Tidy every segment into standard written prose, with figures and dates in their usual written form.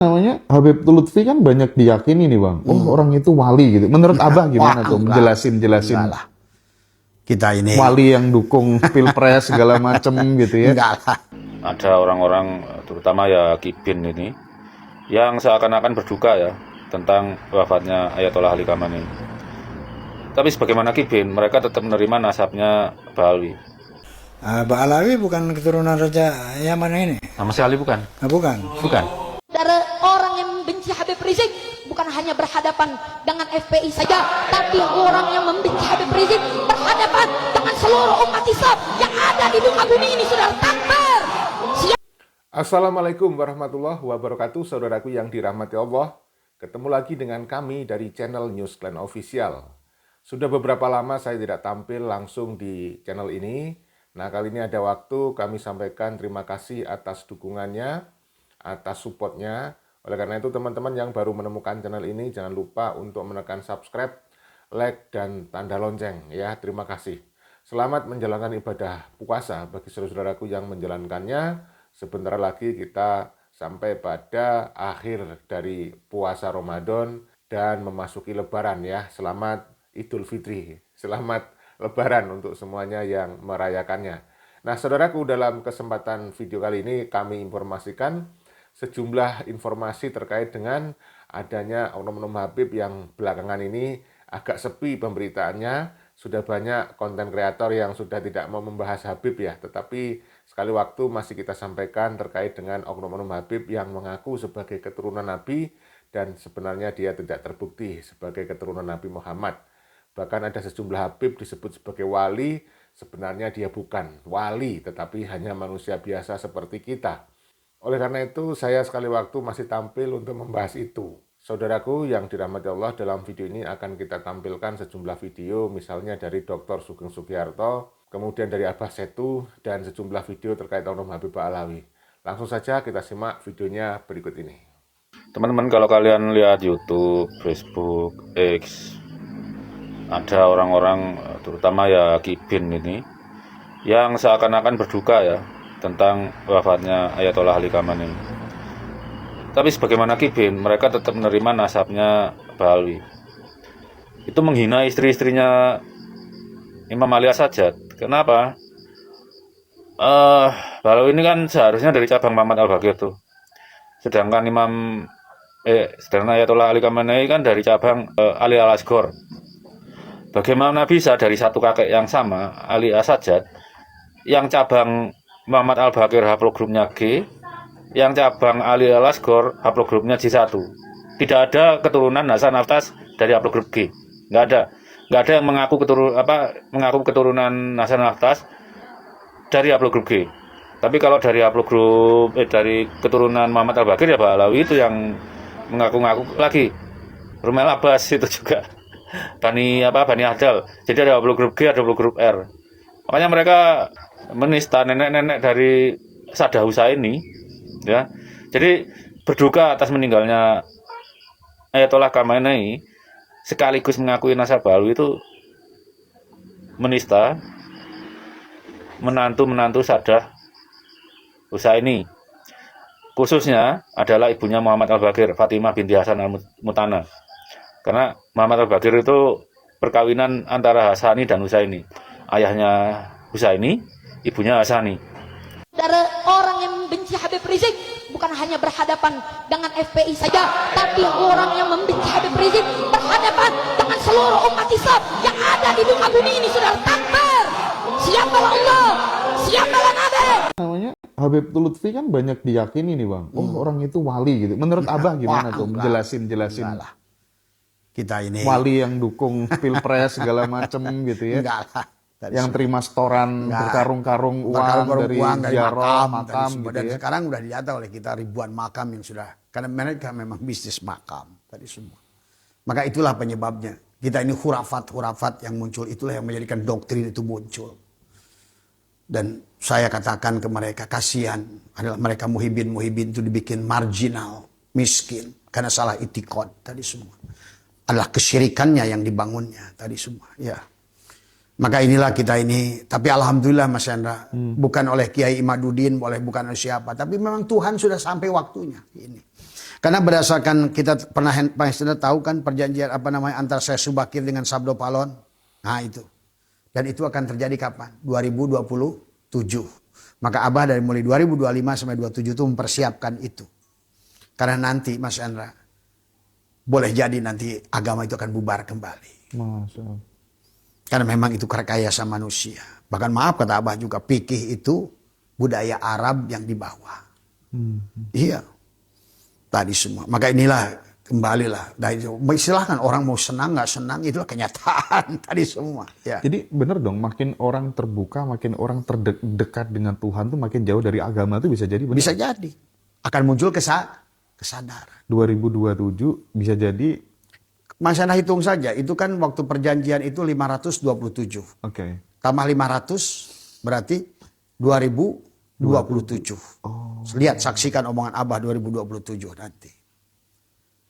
Namanya Habib Lutfi kan banyak diyakini nih Bang. Oh orang itu wali gitu. Menurut Abah gimana tuh? Jelasin Enggak lah. Kita ini wali yang dukung pilpres segala macem gitu ya. enggak lah. Ada orang-orang terutama ya Kibin ini yang seakan-akan berduka ya tentang wafatnya Ayatollah Ali Khamenei. Tapi sebagaimana Kibin, mereka tetap menerima nasabnya Ba'alawi. Ba'alawi bukan keturunan Raja Yaman ini? Sama sekali bukan. Bukan. Bukan. Dari orang yang membenci Habib Rizik bukan hanya berhadapan dengan FPI saja, tapi orang yang membenci Habib Rizik berhadapan dengan seluruh umat Islam yang ada di muka bumi ini. Saudara, takbir. Assalamualaikum warahmatullahi wabarakatuh, saudaraku yang dirahmati Allah. Ketemu lagi dengan kami dari channel News Clan Official. Sudah beberapa lama saya tidak tampil langsung di channel ini. Nah, kali ini ada waktu kami sampaikan terima kasih atas dukungannya, atas supportnya. Oleh karena itu teman-teman yang baru menemukan channel ini jangan lupa untuk menekan subscribe, like, dan tanda lonceng ya. Terima kasih. Selamat menjalankan ibadah puasa bagi saudara-saudaraku yang menjalankannya. Sebentar lagi kita sampai pada akhir dari puasa Ramadan dan memasuki Lebaran ya. Selamat Idul Fitri. Selamat Lebaran untuk semuanya yang merayakannya. Nah, saudaraku, dalam kesempatan video kali ini kami informasikan sejumlah informasi terkait dengan adanya oknum-oknum Habib yang belakangan ini agak sepi pemberitaannya. Sudah banyak konten kreator yang sudah tidak mau membahas Habib ya, tetapi sekali waktu masih kita sampaikan terkait dengan oknum-oknum Habib yang mengaku sebagai keturunan Nabi dan sebenarnya dia tidak terbukti sebagai keturunan Nabi Muhammad. Bahkan ada sejumlah Habib disebut sebagai wali, sebenarnya dia bukan wali tetapi hanya manusia biasa seperti kita. Oleh karena itu, saya sekali waktu masih tampil untuk membahas itu. Saudaraku yang dirahmati Allah, dalam video ini akan kita tampilkan sejumlah video, misalnya dari Dr. Sugeng Sugiharto, kemudian dari Abah Setu, dan sejumlah video terkait oknum Habib Ba'alawi. Langsung saja kita simak videonya berikut ini. Teman-teman, kalau kalian lihat YouTube, Facebook, X, ada orang-orang terutama ya Kibin ini yang seakan-akan berduka ya tentang wafatnya Ayatollah Ali Khamenei. Tapi sebagaimana Kibin, mereka tetap menerima nasabnya Ba'alawi. Itu menghina istri-istrinya Imam Ali As-Sajjad. Kenapa? Ba'alawi ini kan seharusnya dari cabang Muhammad Al-Baqir tuh. Sedangkan sedangkan Ayatollah Ali Khamenei kan dari cabang Ali Al-Asghar. Bagaimana bisa dari satu kakek yang sama, Ali As-Sajjad, yang cabang Muhammad Al-Baqir haplogrupnya G, yang cabang Ali Al-Asghar haplogrupnya J1. Tidak ada keturunan Hasan Haftas dari haplogrup G. Nggak ada. Nggak ada yang mengaku keturunan Hasan Haftas dari haplogrup G. Tapi kalau dari dari keturunan Muhammad Al-Baqir ya Ba'alawi itu yang mengaku-ngaku lagi. Rumel Abbas itu juga. Bani Adal. Jadi ada haplogrup G, ada haplogrup R. Makanya mereka menista nenek-nenek dari Saddam Hussein ya. Jadi berduka atas meninggalnya Ayatollah Khamenei sekaligus mengakui nasab Ba'alawi itu menista menantu Saddam Hussein. Khususnya adalah ibunya Muhammad Al-Baqir, Fatimah binti Hasan Al-Mutana. Karena Muhammad Al-Baqir itu perkawinan antara Hasani dan Husaini. Ayahnya Husaini, ibunya Hasani. Dari orang yang membenci Habib Rizik bukan hanya berhadapan dengan FPI saja, tapi orang yang membenci Habib Rizik berhadapan dengan seluruh umat Islam yang ada di muka bumi ini. Saudara, takbir. Siapalah Allah, siapalah Nabi. Namanya Habib Lutfi kan banyak diyakini nih Bang. Oh orang itu wali gitu. Menurut Abah gimana tuh? Jelasin. Enggak lah. Kita ini Wali yang dukung pilpres segala macem gitu ya. enggak lah. Yang terima setoran berkarung-karung uang dari ziarah, makam gitu dan ya. sekarang udah didata oleh kita ribuan makam yang sudah, karena mereka memang bisnis makam tadi semua. Maka itulah penyebabnya. Kita ini hurafat yang muncul, itulah yang menjadikan doktrin itu muncul. Dan saya katakan ke mereka, kasihan adalah mereka muhibin itu dibikin marginal, miskin karena salah itikad tadi semua. Adalah kesyirikannya yang dibangunnya tadi semua ya. Maka inilah kita ini, tapi alhamdulillah Mas Chandra, bukan oleh Kiai Imaduddin, bukan oleh siapa, tapi memang Tuhan sudah sampai waktunya ini. Karena berdasarkan kita pernah tahu kan perjanjian antara Syekh Subakir dengan Sabdo Palon. Nah itu. Dan itu akan terjadi kapan? 2027. Maka Abah dari mulai 2025 sampai 27 itu mempersiapkan itu. Karena nanti Mas Endra, boleh jadi nanti agama itu akan bubar kembali. Masya. Karena memang itu rekayasa manusia. Bahkan maaf kata Abah juga, fikih itu budaya Arab yang dibawa. Iya. Tadi semua. Maka inilah kembalilah. Silahkan orang mau senang nggak senang, itulah kenyataan tadi semua. Ya. Jadi bener dong, makin orang terbuka, makin orang terdekat dengan Tuhan tuh makin jauh dari agama tuh bisa jadi bener. Bisa jadi. Akan muncul kesadaran. 2027 bisa jadi. Mas Ana hitung saja, itu kan waktu perjanjian itu 527. Oke. Tambah 500 berarti 2027. Lihat, saksikan omongan Abah 2027 nanti.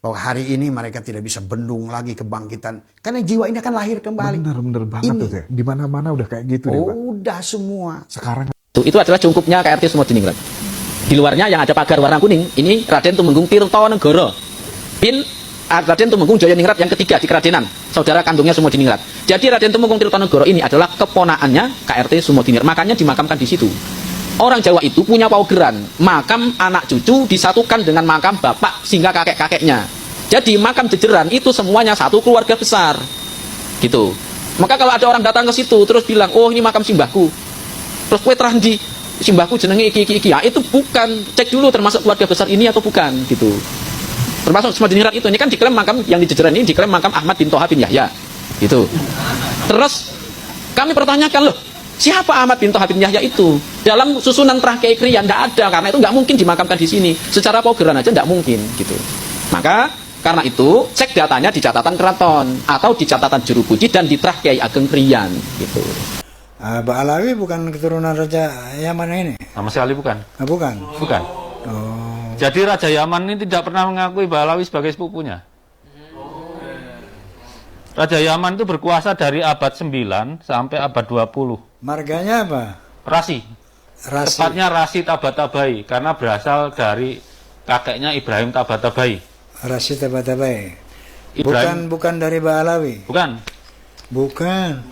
Bahwa hari ini mereka tidak bisa bendung lagi kebangkitan. Karena jiwa ini akan lahir kembali. Bener banget tuh ya. Di mana-mana udah kayak gitu deh, Pak. Udah semua. Sekarang Itu adalah cungkupnya KRT Sumodiningrat. Di luarnya yang ada pagar warna kuning, ini Raden Tumenggung Tirtonegoro bin Raden Tumenggung Joyoningrat yang ketiga di kerajinan, saudara kandungnya Sumodiningrat. Jadi Raden Tumenggung Tirtonegoro ini adalah keponaannya KRT Sumodiningrat, makanya dimakamkan di situ. Orang Jawa itu punya paugeran, makam anak cucu disatukan dengan makam bapak sehingga kakek-kakeknya. Jadi makam jejeran itu semuanya satu keluarga besar. Gitu. Maka kalau ada orang datang ke situ terus bilang, "Oh, ini makam simbahku." Terus kowe terandi simbahku jenenge iki. Ya, itu bukan. Cek dulu termasuk keluarga besar ini atau bukan gitu. Termasuk Sumodiningrat itu, ini kan diklaim makam yang di jejeran ini diklaim makam Ahmad bin Toha bin Yahya. Gitu. Terus kami pertanyakan, loh, siapa Ahmad bin Toha bin Yahya itu? Dalam susunan Prakeikrian tidak ada, karena itu nggak mungkin dimakamkan di sini. Secara paugeran aja nggak mungkin gitu. Maka karena itu cek datanya di catatan keraton atau di catatan juru puji dan di Trah Kiai Ageng Priyan gitu. Mbak Alawi bukan keturunan Raja Yaman ini? Sama sekali bukan. Bukan. Bukan. Oh. Jadi Raja Yaman ini tidak pernah mengakui Balawi sebagai sepupunya. Raja Yaman itu berkuasa dari abad 9 sampai abad 20. Marganya apa? Rasi. Rasi. Tepatnya Rasi Tabatabai karena berasal dari kakeknya Ibrahim Tabatabai. Rasi Tabatabai. Ibrahim Bukan dari Mbak Alawi. bukan. Bukan.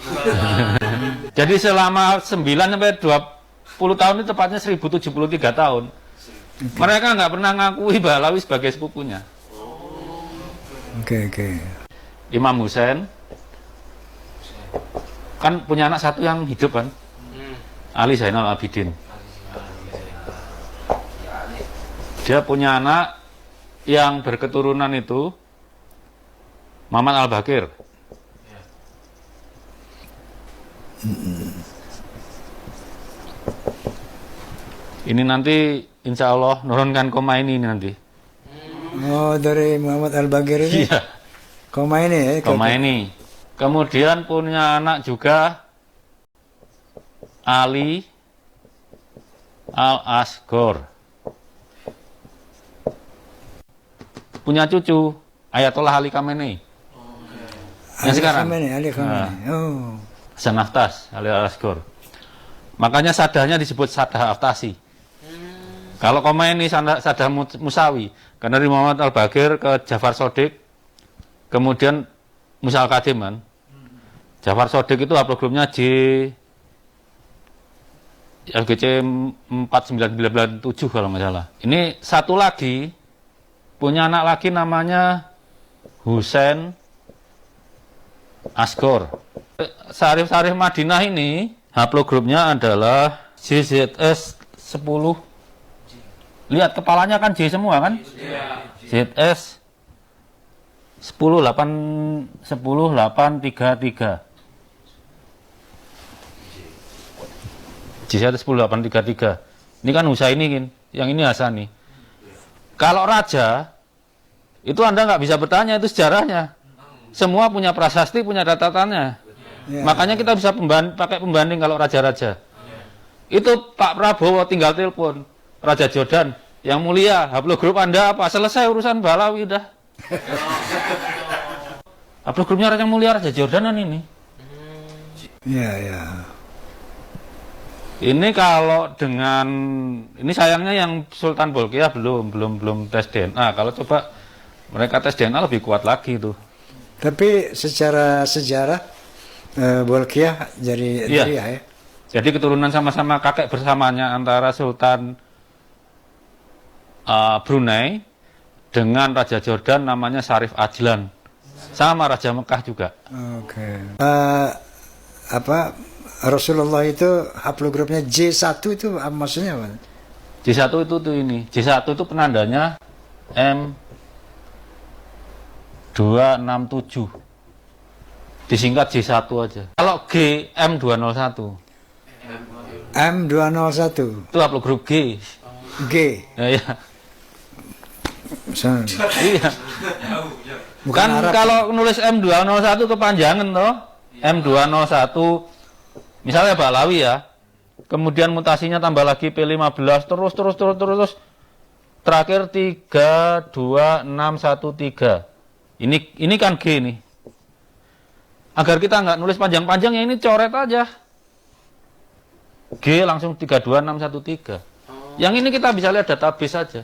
Jadi selama 9 sampai 20 tahun itu tepatnya 1073 tahun. Mereka nggak pernah ngakui Balawi sebagai sepupunya. Oke. Imam Husain kan punya anak satu yang hidup kan, Ali Zainal Abidin. Dia punya anak yang berketurunan itu Muhammad Al-Bakir. Ini nanti insya Allah nurunkan koma ini nanti. Oh, dari Muhammad Al-Bagir ini? Iya. Koma ini ya? Koma ini. Kemudian punya anak juga Ali Al-Asghar. Punya cucu Ayatollah Ali Khamenei. Yang sekarang. Ali Khamenei. Oh. Hasan Haftas Ali Al-Asghar. Makanya sadahnya disebut Sadah Haftasi. Kalau koma ini Sadah Musawi, karena dari Muhammad Al-Bakir ke Jafar Sodik, kemudian Musa Al-Kadim kan. Jafar Sodik itu haplogrupnya LGC 49997 kalau nggak salah. Ini satu lagi punya anak lagi namanya Husain Asghar. Syarif Madinah ini haplogrupnya adalah JZS 10. Lihat kepalanya kan J semua kan? ZS 10833. JZS 10833. Ini kan Husaini kan, yang ini Hasani. Kalau raja itu Anda nggak bisa bertanya, itu sejarahnya. Semua punya prasasti, punya catatannya. Makanya kita bisa pakai pembanding kalau raja-raja. Itu Pak Prabowo tinggal telepon Raja Jordan, yang mulia, haplogrup Anda apa? Selesai urusan Balawi dah. Haplogrupnya yang mulia Raja Jordan ini. Iya. Ini kalau dengan ini sayangnya yang Sultan Bolkiah belum tes DNA. Kalau coba mereka tes DNA lebih kuat lagi tuh. Tapi secara sejarah Bolkiah jadi Iya. Dzurriyyah ya. Jadi keturunan sama-sama kakek bersamanya antara Sultan Brunei dengan Raja Jordan namanya Syarif Ajlan. Sama Raja Mekah juga. Oke. Apa Rasulullah itu haplogrupnya J1 itu maksudnya apa? J1 itu tuh ini. J1 itu penandanya M267. Disingkat J1 aja. Kalau G M201. M201 Itu haplogrup G. G. Ya. Iya. Bukan Kan Arab. kalau nulis M201 kepanjangan toh. M201 misalnya Balawi ya. Kemudian mutasinya tambah lagi P15 terus terakhir 32613. Ini kan G nih. Agar kita nggak nulis panjang-panjang ya ini coret aja. G langsung 32613. Yang ini kita bisa lihat database saja.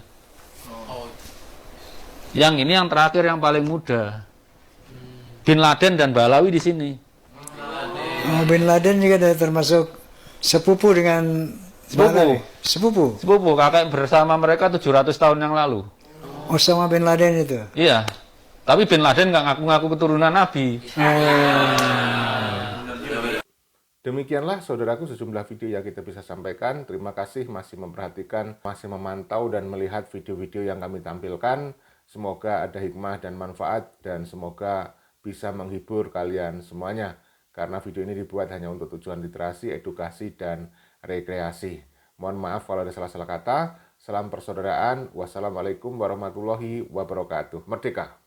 Yang ini yang terakhir yang paling muda. Bin Laden dan Balawi di sini. Bin Laden juga termasuk sepupu dengan Balawi. Sepupu. Sepupu kakek bersama mereka 700 tahun yang lalu. Osama bin Laden itu. Iya. Tapi Bin Laden nggak ngaku-ngaku keturunan Nabi. Demikianlah saudaraku sejumlah video yang kita bisa sampaikan. Terima kasih masih memperhatikan, masih memantau dan melihat video-video yang kami tampilkan. Semoga ada hikmah dan manfaat dan semoga bisa menghibur kalian semuanya. Karena video ini dibuat hanya untuk tujuan literasi, edukasi, dan rekreasi. Mohon maaf kalau ada salah-salah kata. Salam persaudaraan. Wassalamualaikum warahmatullahi wabarakatuh. Merdeka!